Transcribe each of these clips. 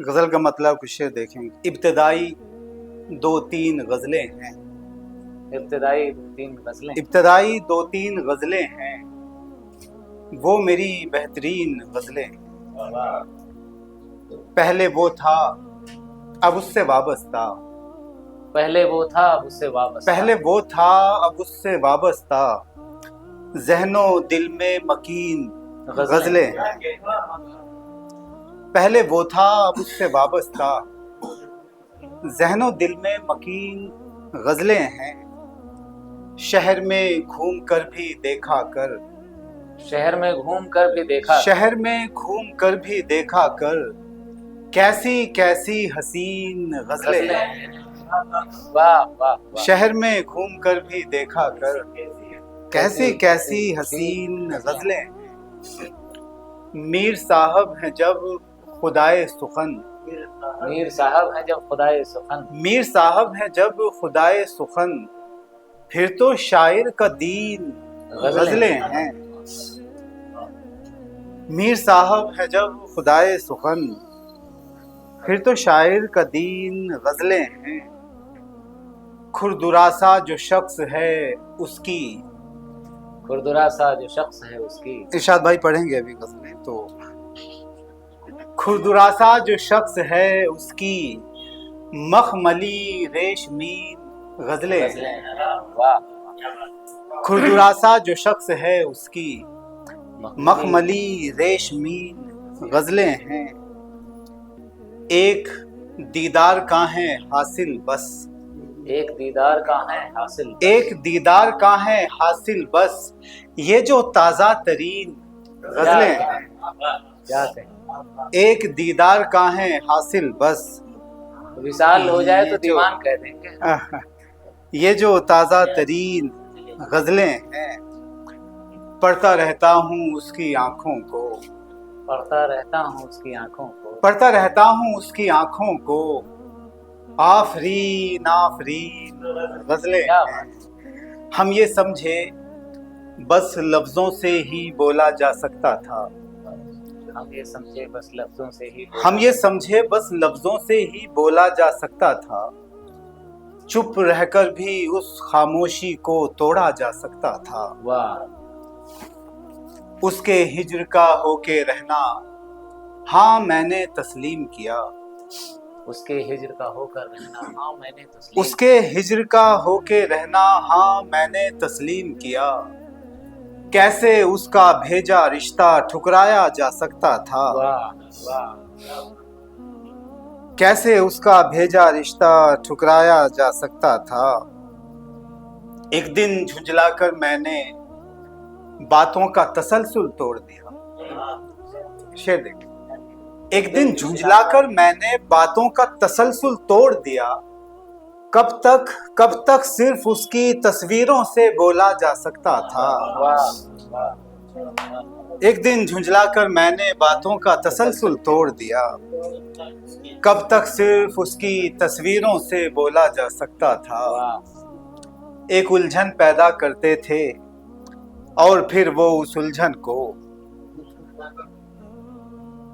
गज़ल का मतलब कुछ शेर देखेंगे। इब्तदाई दो तीन गज़लें हैं। इब्तदाई तीन गजलें। इब्तदाई दो तीन गज़लें हैं, वो मेरी बेहतरीन गज़लें हैं। पहले वो था अब उससे वाबस्ता, पहले वो था अब उससे वाबस्ता। पहले वो था अब उससे वाबस्ता, ज़हनो दिल में मकीन गज़लें हैं। पहले वो था अब उससे वाबस्ता, ज़हनो दिल में मकीन गज़लें हैं। शहर में घूम कर भी देखा कर, शहर में घूम कर भी देखा, शहर में घूम कर भी देखा कर, कैसी कैसी हसीन गज़लें गजलें। हैं। वाह वाह वाह। शहर में घूम कर भी देखा कर, कैसी कैसी हसीन गज़लें हैं। मीर साहब हैं जब खुदाए सुखन, मीर साहब हैं जब खुदाए सुखन, मीर साहब हैं जब खुदाए सुखन, फिर तो शायर का दीन गज़लें हैं। मीर साहब हैं जब खुदाए सुखन, फिर तो शायर का दीन गज़लें हैं। खुरदुरासा जो शख्स है उसकी, खुरदुरा सा जो शख्स है उसकी। इरशाद भाई पढ़ेंगे अभी गज़लें तो। खुरदुरासा जो शख्स है उसकी, मखमली रेशमीन गज़लें हैं। वाह। खुरदुरासा जो शख्स है उसकी, मखमली रेशमीन गज़लें हैं। एक दीदार का है हासिल बस, एक दीदार का है हासिल, एक दीदार का है हासिल बस, ये जो ताज़ा तरीन गज़लें हैं। क्या कहें। एक दीदार का है हासिल बस, विशाल हो जाए तो दीवान कह देंगे। ये जो ताज़ा तरीन गज़लें हैं। पढ़ता रहता हूँ उसकी आँखों को, पढ़ता रहता हूँ उसकी आंखों को, पढ़ता रहता हूँ उसकी आँखों को, आफरीन आफरीन गज़लें क्या हैं। हम ये समझे बस लफ्ज़ों से ही बोला जा सकता था, हम ये समझे बस लफ्जों से ही, हम ये समझे बस लफ्ज़ों से ही बोला जा सकता था। चुप रहकर भी उस खामोशी को तोड़ा जा सकता था। वाह। उसके हिज्र का होके रहना, हाँ मैंने तस्लीम किया। उसके हिज्र का होकर रहना, हाँ मैंने तस्लीम, उसके हिज्र का होके रहना, हाँ मैंने तस्लीम किया। कैसे उसका भेजा रिश्ता ठुकराया जा सकता था। वाह वाह। कैसे उसका भेजा रिश्ता ठुकराया जा सकता था। एक दिन झुंझलाकर मैंने बातों का तसलसल तोड़ दिया। शेर देखिए। एक दिन झुंझलाकर मैंने बातों का तसलसल तोड़ दिया, कब तक सिर्फ उसकी तस्वीरों से बोला जा सकता था। वाह वाह। एक दिन झुंझलाकर मैंने बातों का तसलसल तोड़ दिया, कब तक सिर्फ उसकी तस्वीरों से बोला जा सकता था। एक उलझन पैदा करते थे और फिर वो उस उलझन को,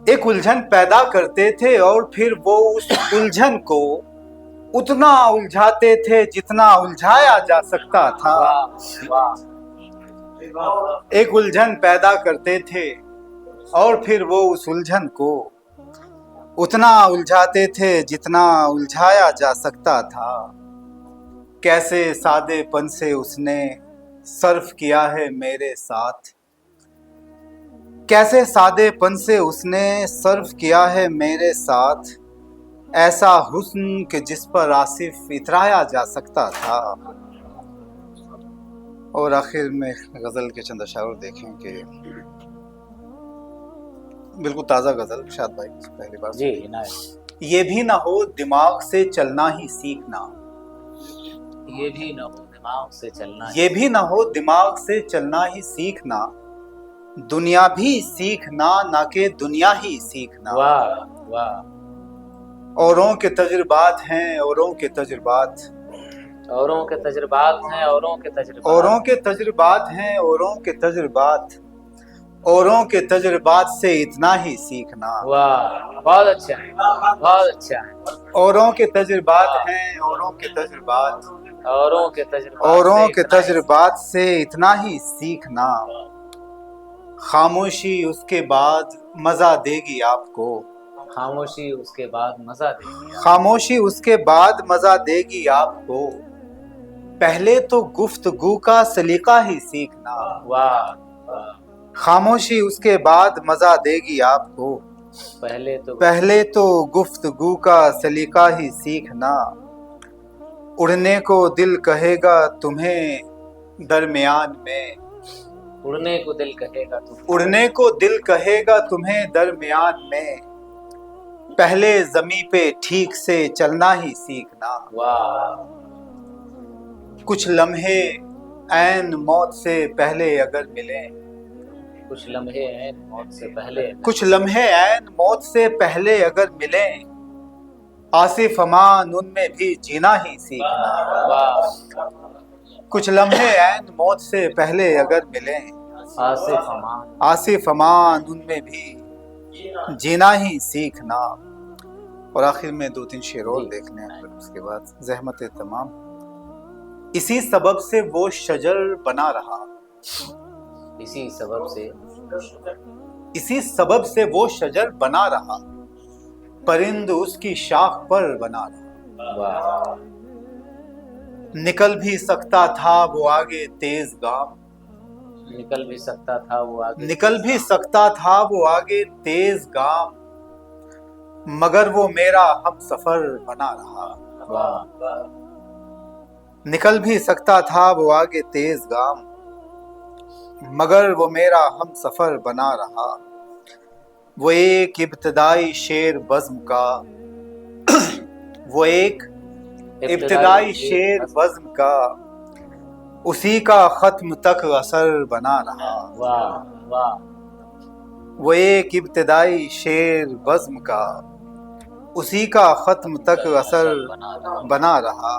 एक उलझन पैदा करते थे और फिर वो उस उलझन को उतना उलझाते थे जितना उलझाया जा सकता था। एक उलझन पैदा करते थे और फिर वो उस उलझन को उतना उलझाते थे जितना उलझाया जा सकता था। कैसे सादेपन से उसने सर्फ किया है मेरे साथ, कैसे सादेपन से उसने सर्फ किया है मेरे साथ, ऐसा हुस्न कि जिस पर आसिफ इतराया जा सकता था। और आखिर में गज़ल के चंद अशार देखें कि बिल्कुल ताज़ा गज़ल शाद भाई पहली बार जी। ये भी ना हो दिमाग से चलना ही सीखना, ये भी ना हो दिमाग से चलना, ये भी ना हो दिमाग से चलना ही सीखना, दुनिया भी सीखना ना कि दुनिया ही सीखना। वाह वाह। औरों के तजुर्बात हैं औरों के तजुर्बात, औरों के तजुर्बात हैं औरों के तजुर्बात, औरों के तजुर्बात हैं औरों के तजुर्बात, औरों के तजुर्बात से इतना ही सीखना। वाह, बहुत अच्छा है, बहुत अच्छा है। औरों के तजुर्बात हैं, औरों के तजुर्बात, औरों के तजुर्बात औरों से के इतना ही तजुर्बात से इतना ही सीखना। खामोशी उसके बाद मजा देगी आपको। खामोशी उसके बाद मजा देगी। खामोशी उसके बाद मजा देगी आपको। पहले तो गुफ्तगू का सलीका ही सीखना। वाह वाह, खामोशी उसके बाद मजा देगी आपको। पहले तो गुफ्तगू का सलीका ही सीखना। उड़ने को दिल कहेगा तुम्हें दरमियान में। उड़ने को दिल कहेगा तुम, उड़ने को दिल कहेगा तुम्हें दरमियान में। पहले जमी पे ठीक से चलना ही सीखना। वाह, कुछ लम्हे ऐन मौत से पहले अगर मिले। कुछ लम्हे हैं मौत से पहले, कुछ लम्हे ऐन मौत से पहले अगर मिले। आसिफ अमान उनमें भी जीना ही सीखना। वाह, कुछ लम्हे ऐन मौत से पहले अगर मिले। आसिफ अमान, आसिफ अमान उनमें भी जीना ही सीखना। और आखिर में 2-3 शेर और देख लें, फिर उसके बाद ज़हमत तमाम। इसी सबब से वो शजर बना रहा। इसी सबब से, इसी सबब से वो शजर बना रहा। परिंद उसकी शाख पर बना रहा। वाह, निकल भी सकता था वो आगे तेज गाम। निकल भी सकता था वो आगे, निकल भी सकता था वो आगे तेज गाम। मगर वो मेरा हम सफर बना रहा। वाह, निकल भी सकता था वो आगे तेज गाम। मगर वो मेरा हम सफर बना रहा। वो एक इब्तदाई शेर बज़्म का वो एक इब्तदाई शेर बज़्म का उसी का खत्म तक असर बना रहा। वाह वाह, वो एक इब्तदाई शेर बज़्म का उसी का खत्म तक असर बना रहा।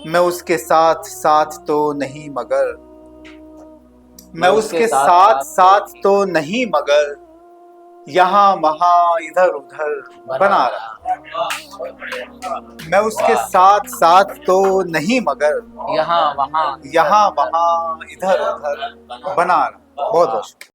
मैं उसके साथ साथ तो नहीं मगर, मैं उसके साथ साथ तो नहीं मगर यहाँ वहाँ इधर उधर बना रहा। मैं उसके साथ साथ तो नहीं मगर यहाँ वहाँ इधर उधर बना रहा। बहुत बहुत